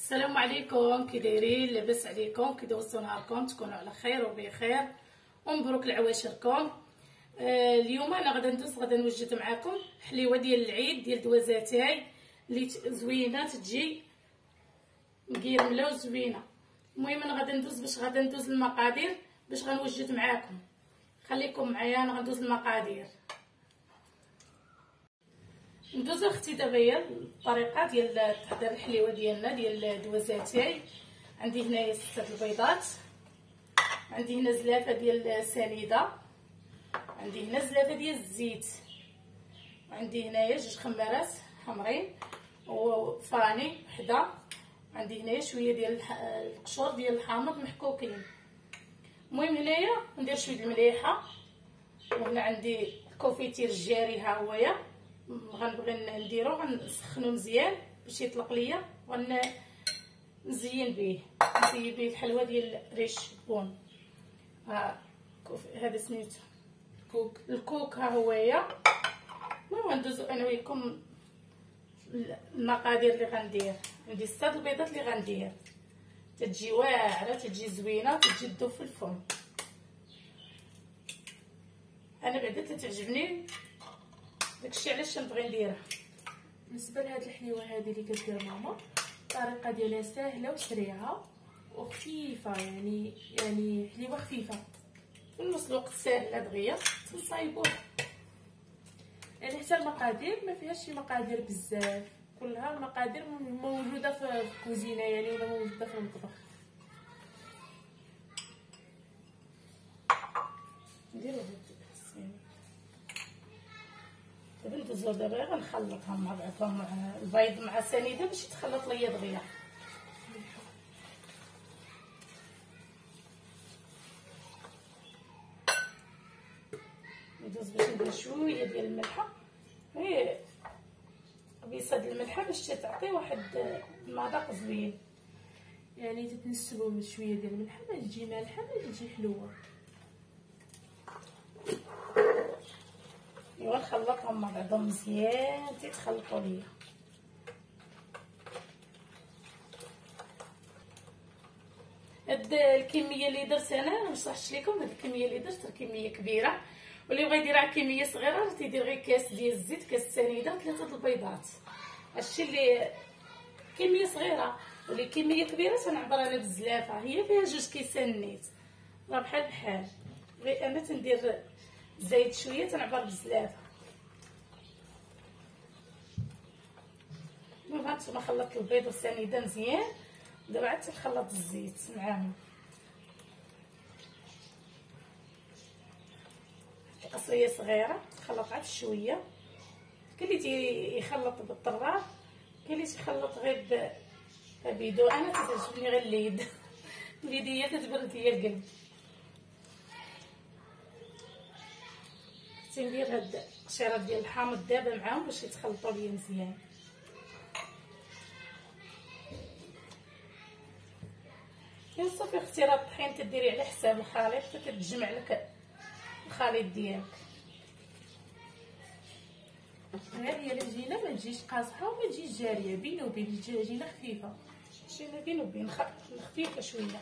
السلام عليكم، كي دايرين؟ لاباس عليكم؟ كي دوزتوا نهاركم؟ تكونوا على خير وبخير ومبروك لعواشركم. اليوم انا غادا نوجد معكم حليوه ديال العيد ديال دوازاتاي اللي زوينه، تجي مقيرمله وزوينه. المهم انا غادا ندوز المقادير باش غنوجد معكم. خليكم معايا، انا غندوز المقادير. ندوز اختي دابا هي الطريقه ديال تحضير الحليوه ديالنا ديال دوازاتاي. عندي هنايا 6 البيضات، عندي هنا زلافه ديال السنيده، عندي هنا زلافه ديال الزيت، عندي هنايا 2 خمارات حمرين وفاني وحده، عندي هنايا شويه ديال القشور ديال الحامض محكوكين. المهم هنايا ندير شويه المليحه، وهنا عندي الكوفيتير الجاري ها هويا غنبغي نديرو، غنسخنو مزيان باش يطلق ليا، نزين به الحلوه ديال ريش بون. ها هذا سميتو الكوك ها هويا. المهم غندوزو انا وياكم المقادير اللي غندير. عندي 6 البيضات اللي غندير، تتجي واعره، تتجي زوينه، تتجي تذوب في الفم. انا بعدا تتعجبني داكشي علاش نبغي نديرها. بالنسبه لهاد الحليوه هذه اللي كدير ماما، الطريقه ديالها ساهله وسريعه وخفيفه، يعني حليوه خفيفه في نفس الوقت ساهله دغيا تصايبوها. يعني حتى المقادير ما فيهاش شي مقادير بزاف، كلها المقادير موجوده في الكوزينه يعني، ولا موجوده في المطبخ. نديرو دابا ندوزو دابا غنخلطهم مع بعضهم، مع البيض مع السنيده باش يتخلط ليا دغيا. ندوز باش ندير شويه ديال الملحه، غير بيصاد الملحه باش تعطي واحد المذاق زوين، يعني تتنسبوا من شويه ديال الملحه باش تجي مالحه باش تجي حلوه. ايوا نخلطهم مع بعضهم مزيان تيتخلطوا ليا. هاد الكميه اللي درت انا ما صحش لكم، هاد الكميه اللي درت كميه كبيره، واللي بغى يديرها كميه صغيره تيدير غير كاس ديال الزيت، كاس السنيده، 3 البيضات. هادشي اللي كميه صغيره، واللي كميه كبيره تنعبر انا بالزلافه، هي فيها 2 كيسان نيت، راه بحال غير انا تندير زايد شويه تنعبر بالزلافه. المهم هانتوما خلطت البيض والسنيده مزيان، دابا عاد تنخلط الزيت معاهم. قصريه صغيره تخلط عاد شويه، كاين اللي تيخلط بالطراب، كاين اللي تيخلط غير بيدو. انا تتعجبني غير اليد اليديه تتبرد ليا القلب. تندير هاد القشيرات ديال الحامض دابا معاهم باش يتخلطوا ليا مزيان. يا صافي اختي، راه الطحين تديري على حساب الخليط، تتجمع لك الخليط ديالك. غير هي العجينه ما تجيش قاصحه وما تجيش جاريه، بين وبين تجي عجينه خفيفه. عجينه بين وبين خفيفه شويه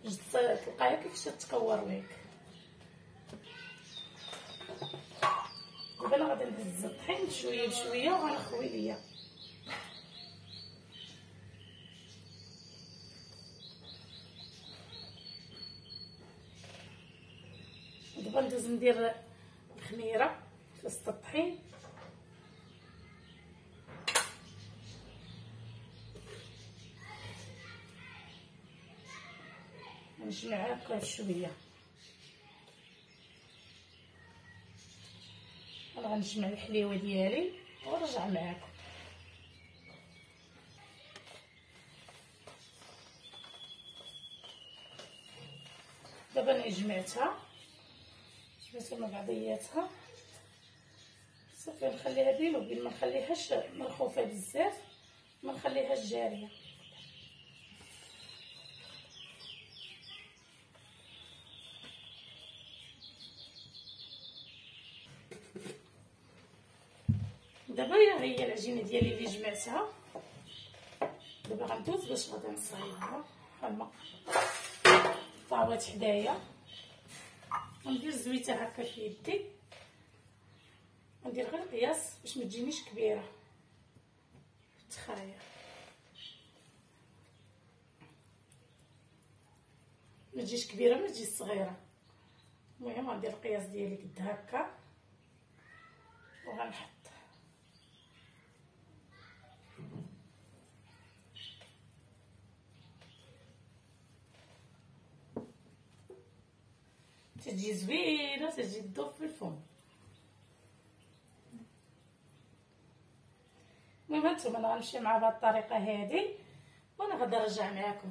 باش تلقاها كيفاش تتكور ليك. دابا انا غادي نهز الطحين شويه بشويه وغنخوي ليا. دابا ندوز ندير الخميره في وسط الطحين. نجمعها هكا شويه، انا غنجمع الحليوه ديالي ونرجع معاكم. دابا انا جمعتها مع بعضياتها، صافي نخليها بين وبين، ما نخليهاش مرخوفه بزاف، ما نخليهاش جاريه. دابا هي العجينه ديالي اللي جمعتها، دابا غندوز باش غادي نصايبها بحال طاوات حدايا، وندير الزويته هكا في يدي، ندير غير قياس باش ما تجينيش كبيره تخاير، ما تجيش كبيره ما تجيش صغيره. المهم غندير القياس ديالي قد هكا وغنحط تجي زوينه، تجي تذوب في الفم. المهم هانتوما انا غنمشي مع بهاد الطريقه هادي وانا غادي نرجع معاكم.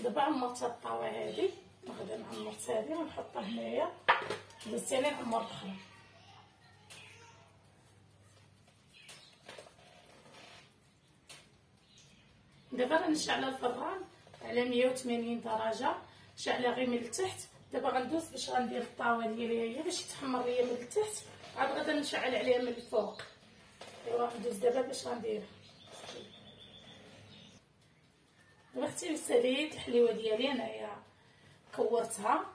دابا عمرت هاد الطاوه هادي غادي نعمر هادي ونحطها هنايا باش ثاني نعمر الاخرى. دابا غنشعل الفران على 180 درجه، شعله غير من التحت. دابا غندوز باش غندير الطاوه ديالي هي باش يتحمر ليا من التحت، عاد غادي نشعل عليها من الفوق. ايوا غندوز دابا باش غندير. دابا اختي ساليت الحليوه ديالي انايا كورتها،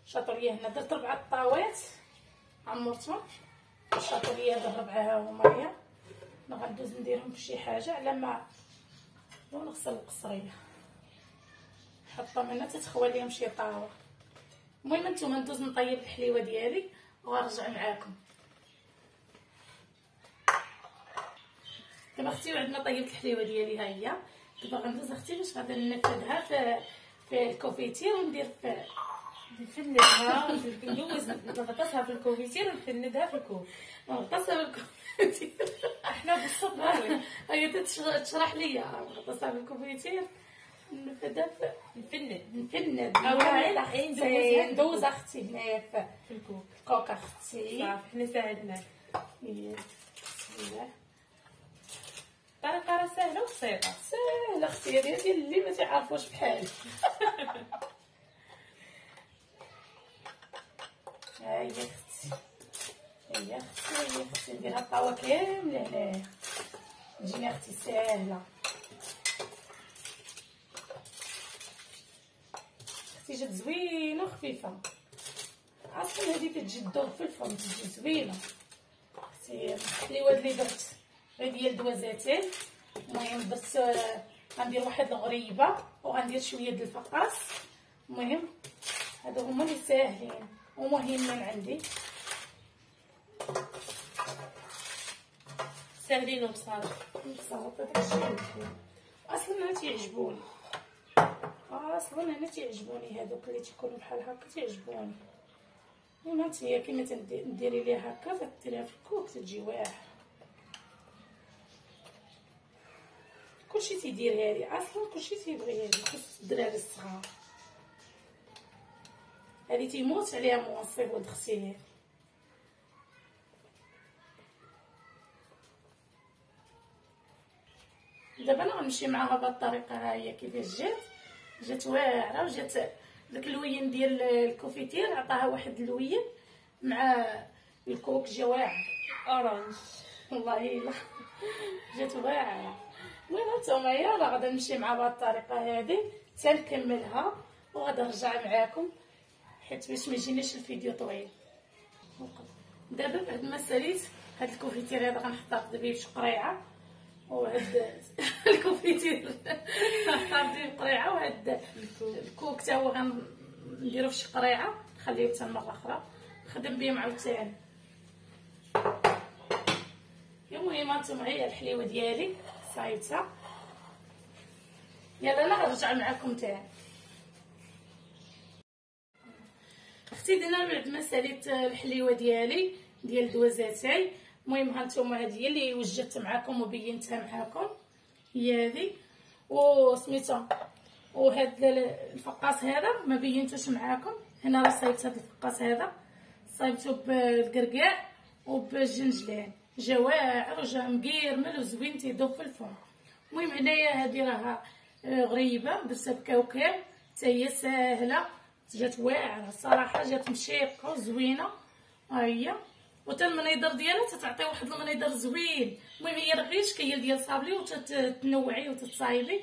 شاطوا ليا هنا درت 4 طاوات عمرتهم، شاطوا ليا هاد 4 ها هما هي. انا غندوز نديرهم فشي حاجه على ما ونغسل القصريه، نحطها من هنا تتخوى ليا شي طاوه. المهم نتوما ندوز نطيب الحليوه ديالي وغنرجع معاكم. دابا اختي عندنا طيبت الحليوه ديالي ها هي. دابا غندوز اختي باش غادي ننفذها في الكوفيتير وندير نفندها ندوز نغطسها في الكوفيتير ونفندها في الكوب. نغطسها في الكوفيتير احنا بالصبر هي تشرح ليا. نغطسها في الكوفيتير نفندها نفند اولا ندوز اختي هنايا في الكوكا اختي. صافي حنا ساعدناك. بسم الله. طريقه راه سهله وبسيطه. سهله اختي، هذه ديال اللي ما تعرفوش بحالي. هاهي اختي، هي اختي نديرها الطاوه كامله هنايا تجيني اختي ساهله. اختي جات زوينه وخفيفه اصلا، هذه كتجي تذوب في الفم تجي زوينه اختي. الحليوه اللي درت غير ديال دوازاتين. المهم درت غندير واحد الغريبه وغندير شويه د الفقاس. المهم هادو هما اللي ساهلين ومهمين عندي، ساهلين وبساطه داكشي اصلا انا تيعجبوني. اصلا انا تيعجبوني هادوك اللي تيكونوا بحال هكا تيعجبوني. المهم هانتي كيما تنديري ليها هكا تديريها في الكوك تجي واعره. كلشي تيدير هادي اصلا، كلشي تيبغي هادي، خصوص الدراري الصغار. هادي تيموت عليها موصيب ولد اختي هادي. دابا انا غنمشي معاها بهاد الطريقه. ها هي كيفاش جات واعره وجات داك اللوين ديال الكوفيتير عطاها واحد اللوين مع الكوك جا واعر اورانج والله الا جات واعره. المهم هانتوما راه غادي نمشي مع بهاد الطريقه هادي تنكملها وغادي نرجع معاكم حيت باش ما يجينيش الفيديو طويل. دابا بعد ما ساليت هاد الكوفيتير هذا غنحطها في بشي قريعه، وهاد الكوفيتير غنحطها في قريعه، وهاد الكوك حتى هو غنديرو في شي قريعه نخليه حتى مره اخرى نخدم بهم عاوتاني. المهم هانتوما هي الحليوه ديالي صايبتها. يلا انا غنرجع معكم تاني. اختي درنا بعد ما ساليت الحليوه ديالي ديال دوازاتاي. المهم هانتوما هذه هي اللي وجدت معكم وبينتها معكم، هي هذه وسميتها. وهاد الفقاس هذا ما بينتوش معكم، هنا راه صايبت هاد الفقاس هذا صايبته بالكركاع وبالجنجلان، جا واعر وجا مقيرمل وزوين تيذوب في الفم. المهم هنايا هذه راها غريبه درتها بكاوكاو حتى هي ساهله، جات واعره الصراحه، جات مشيقه وزوينه. ها هي وتا المنيضر ديالها تتعطي واحد المنيضر زوين. المهم هي راه غير شكل ديال صابلي وتتنوعي وتتصايبي.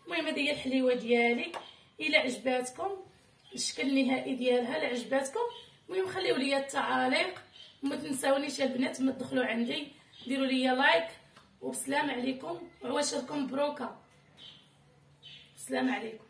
المهم هذه هي الحليوه ديالي. الا عجباتكم الشكل النهائي ديالها، الا عجباتكم المهم خليو لي التعاليق، وما تنساونيش البنات ما تدخلوا عندي ديروا لي لايك. وبسلام عليكم وعواشركم مبروكه. السلام عليكم.